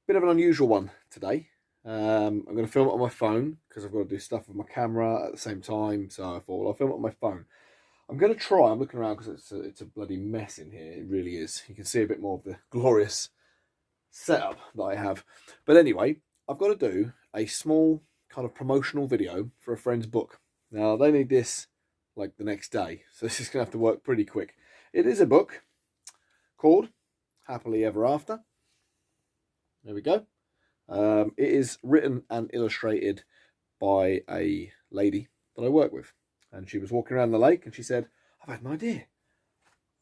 Bit of an unusual one today. I'm going to film it on my phone because I've got to do stuff with my camera at the same time. So I thought, well, I'll film it on my phone. I'm going to try. I'm looking around because it's a bloody mess in here. It really is. You can see a bit more of the glorious setup that I have. But anyway, I've got to do a small kind of promotional video for a friend's book. Now, they need this like the next day. So this is going to have to work pretty quick. It is a book called Happily Ever After. There we go. It is written and illustrated by a lady that I work with. And she was walking around the lake and she said, I've had an idea.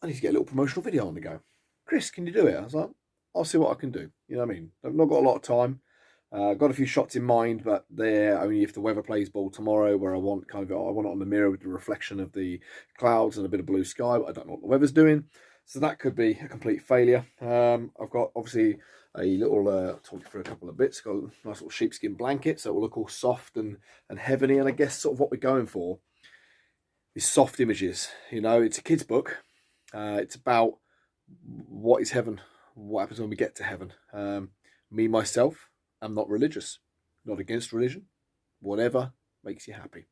I need to get a little promotional video on the go. Chris, can you do it? I was like, I'll see what I can do. You know what I mean? I've not got a lot of time. Got a few shots in mind, but they're only if the weather plays ball tomorrow, where I want I want it on the mirror with the reflection of the clouds and a bit of blue sky, but I don't know what the weather's doing. So that could be a complete failure. I've got obviously a little, I'll talk you through a couple of bits. Got a nice little sheepskin blanket, so it will look all soft and heavenly. And I guess sort of what we're going for is soft images. You know, it's a kid's book. It's about what is heaven, what happens when we get to heaven. Me, myself, I'm not religious, not against religion, whatever makes you happy.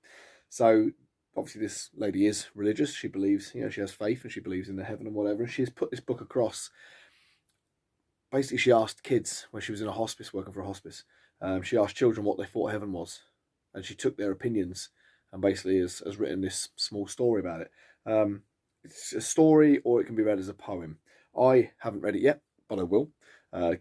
So obviously this lady is religious. She believes, you know, she has faith and she believes in the heaven and whatever. And she has put this book across. Basically, she asked kids when she was in a hospice, working for a hospice. She asked children what they thought heaven was. And she took their opinions and basically has written this small story about it. It's a story or it can be read as a poem. I haven't read it yet, but I will.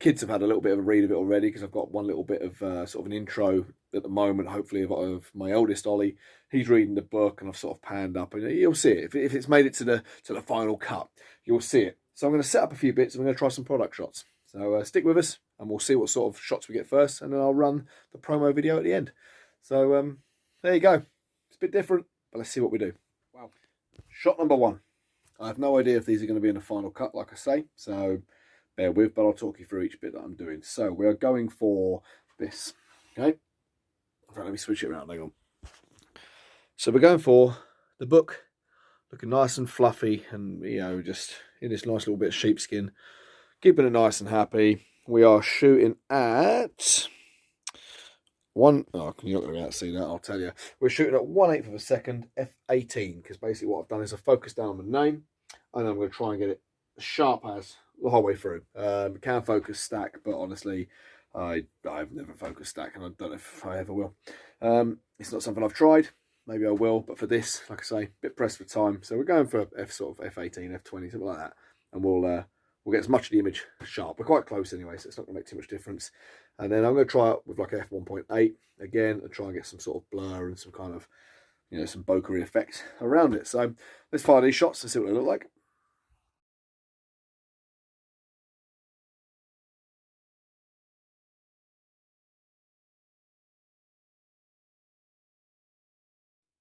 Kids have had a little bit of a read of it already because I've got one little bit of sort of an intro at the moment, hopefully, of my oldest Ollie. He's reading the book and I've sort of panned up and you'll see it. If it's made it to the final cut, you'll see it. So I'm going to set up a few bits and we're going to try some product shots. So stick with us and we'll see what sort of shots we get first and then I'll run the promo video at the end. So there you go. It's a bit different, but let's see what we do. Wow. Shot number one. I have no idea if these are going to be in the final cut, like I say, so bear with, but I'll talk you through each bit that I'm doing. So we are going for this, okay? Right, let me switch it around, hang on. So we're going for the book, looking nice and fluffy and, you know, just in this nice little bit of sheepskin, keeping it nice and happy. We are shooting at you're not going to be able to see that, I'll tell you. We're shooting at 1/8 of a second, f/18, because basically what I've done is I've focused down on the name, and I'm going to try and get it as sharp as the whole way through. Can focus stack, but honestly, I've never focused stack, and I don't know if I ever will. It's not something I've tried. Maybe I will, but for this, like I say, a bit pressed for time. So we're going for sort of f/18, f/20, something like that, and we'll get as much of the image sharp. We're quite close anyway, so it's not going to make too much difference. And then I'm going to try it with like f/1.8 again and try and get some sort of blur and some kind of, you know, some bokeh effect around it. So let's fire these shots and see what they look like.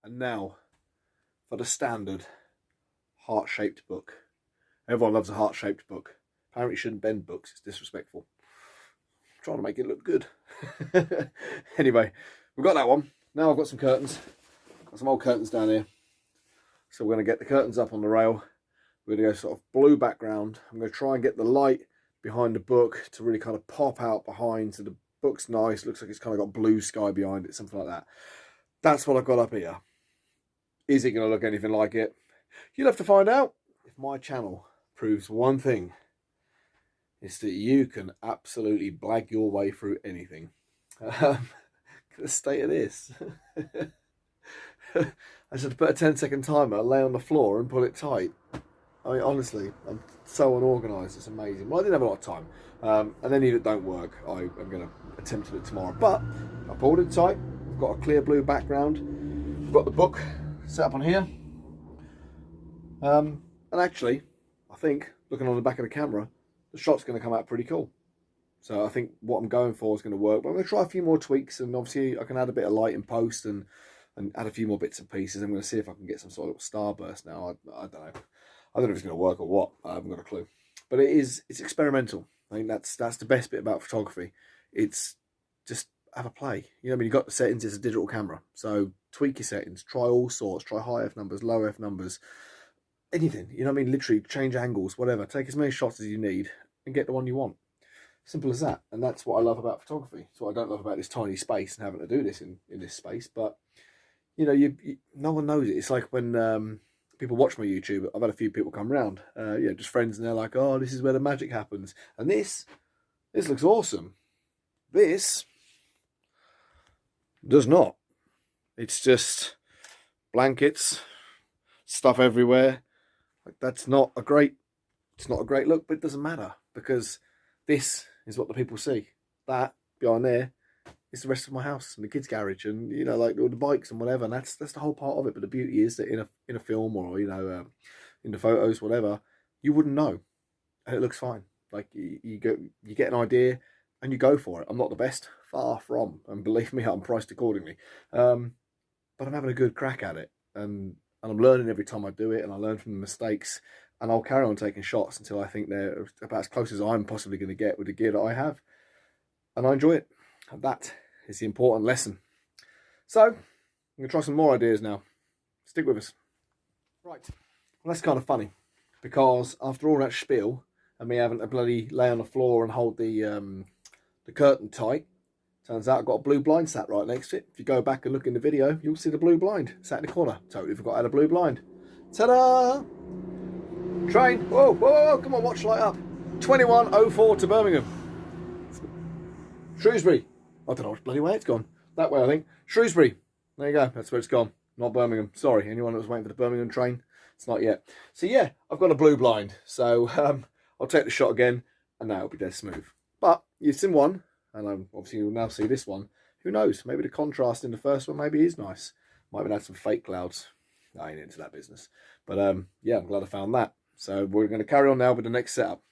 And now for the standard heart-shaped book. Everyone loves a heart-shaped book. Apparently you shouldn't bend books, it's disrespectful. I'm trying to make it look good. Anyway, we've got that one. Now I've got some curtains. Got some old curtains down here. So we're going to get the curtains up on the rail. We're going to go sort of blue background. I'm going to try and get the light behind the book to really kind of pop out behind. So the book's nice. Looks like it's kind of got blue sky behind it, something like that. That's what I've got up here. Is it going to look anything like it? You'll have to find out if my channel proves one thing. It's that you can absolutely blag your way through anything. The state of this. I should put a 10-second timer, lay on the floor and pull it tight. I mean, honestly, I'm so unorganised, it's amazing. Well, I didn't have a lot of time. And any that don't work, I'm going to attempt it tomorrow. But I pulled it tight. I've got a clear blue background. I've got the book set up on here. And actually, I think, looking on the back of the camera, the shot's going to come out pretty cool. So I think what I'm going for is going to work. But I'm going to try a few more tweaks, and obviously I can add a bit of light in post and add a few more bits and pieces. I'm going to see if I can get some sort of starburst now. I don't know. I don't know if it's going to work or what. I haven't got a clue. But it's experimental. I think that's the best bit about photography. It's just have a play. You know what I mean? You've got the settings, it's a digital camera. So tweak your settings. Try all sorts. Try high F numbers, low F numbers. Anything. You know what I mean? Literally change angles, whatever. Take as many shots as you need and get the one you want. Simple as that. And that's what I love about photography. It's what I don't love about this tiny space and having to do this in this space. But, you know, no one knows it. It's like when people watch my YouTube. I've had a few people come round, just friends, and they're like, oh, this is where the magic happens. And this looks awesome. This does not. It's just blankets, stuff everywhere. Like, it's not a great look, but it doesn't matter, because this is what the people see. That behind there is the rest of my house and the kids' garage, and, you know, like all the bikes and whatever. And that's the whole part of it. But the beauty is that in a film, or, you know, in the photos, whatever, you wouldn't know, and it looks fine. Like, you get an idea and you go for it. I'm not the best, far from, and believe me, I'm priced accordingly. But I'm having a good crack at it, and I'm learning every time I do it, and I learn from the mistakes. And I'll carry on taking shots until I think they're about as close as I'm possibly going to get with the gear that I have. And I enjoy it. And that is the important lesson. So, I'm going to try some more ideas now. Stick with us. Right. Well, that's kind of funny, because after all that spiel, and me having to bloody lay on the floor and hold the curtain tight, turns out I've got a blue blind sat right next to it. If you go back and look in the video, you'll see the blue blind sat in the corner. Totally forgot I had a blue blind. Ta-da! Train, whoa, whoa, whoa, come on, watch light up. 21:04 to Birmingham. Shrewsbury. I don't know which bloody way it's gone. That way, I think. Shrewsbury. There you go, that's where it's gone. Not Birmingham. Sorry, anyone that was waiting for the Birmingham train, it's not yet. So yeah, I've got a blue blind. So I'll take the shot again, and now it'll be dead smooth. But you've seen one, and obviously you'll now see this one. Who knows? Maybe the contrast in the first one maybe is nice. Might even add some fake clouds. I ain't into that business. But yeah, I'm glad I found that. So we're going to carry on now with the next setup.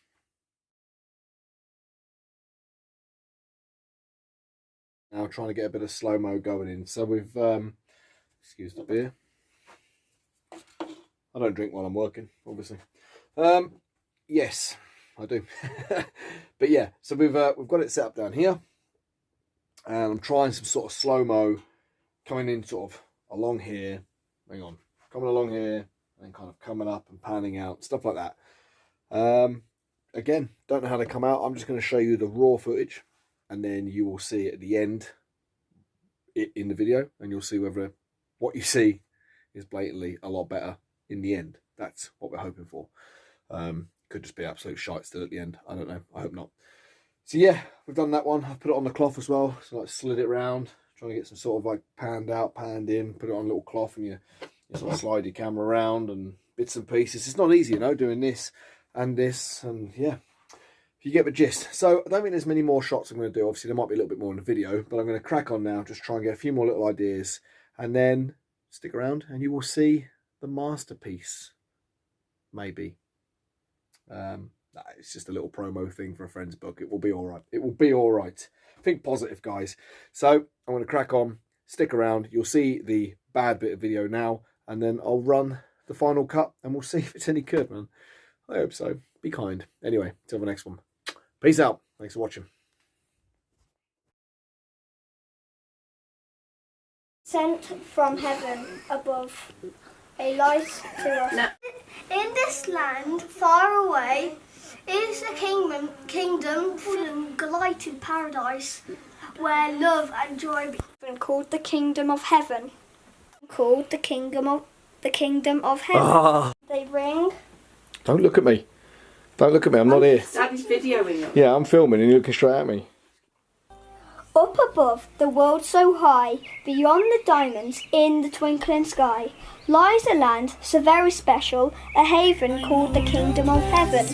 Now trying to get a bit of slow-mo going in. So we've, excuse the beer. I don't drink while I'm working, obviously. Yes, I do. But yeah, so we've got it set up down here. And I'm trying some sort of slow-mo coming in sort of along here. Hang on. Coming along here. And kind of coming up and panning out, stuff like that. Again, don't know how they come out. I'm just going to show you the raw footage, and then you will see at the end in the video, and you'll see whether what you see is blatantly a lot better in the end. That's what we're hoping for. Could just be absolute shite still at the end. I don't know. I hope not. So yeah, we've done that one. I've put it on the cloth as well. So like slid it around, trying to get some sort of like panned out, panned in, put it on a little cloth, and you sort of slide your camera around and bits and pieces. It's not easy, you know, doing this, and yeah, you get the gist. So I don't think there's many more shots I'm going to do. Obviously, there might be a little bit more in the video, but I'm going to crack on now, just try and get a few more little ideas, and then stick around and you will see the masterpiece, maybe. It's just a little promo thing for a friend's book. It will be all right. It will be all right. Think positive, guys. So I'm going to crack on. Stick around. You'll see the bad bit of video now, and then I'll run the final cut, and we'll see if it's any good, man. I hope so. Be kind. Anyway, till the next one. Peace out. Thanks for watching. Sent from heaven above, a light to us. No. In this land far away is a kingdom full of delighted paradise, where love and joy be called the kingdom of heaven. Called the kingdom of heaven. Ah. They ring. Don't look at me. Don't look at me. I'm not here. Daddy's videoing you. Yeah, I'm filming and you're looking straight at me. Up above, the world so high, beyond the diamonds in the twinkling sky, lies a land so very special, a haven called the kingdom of heaven.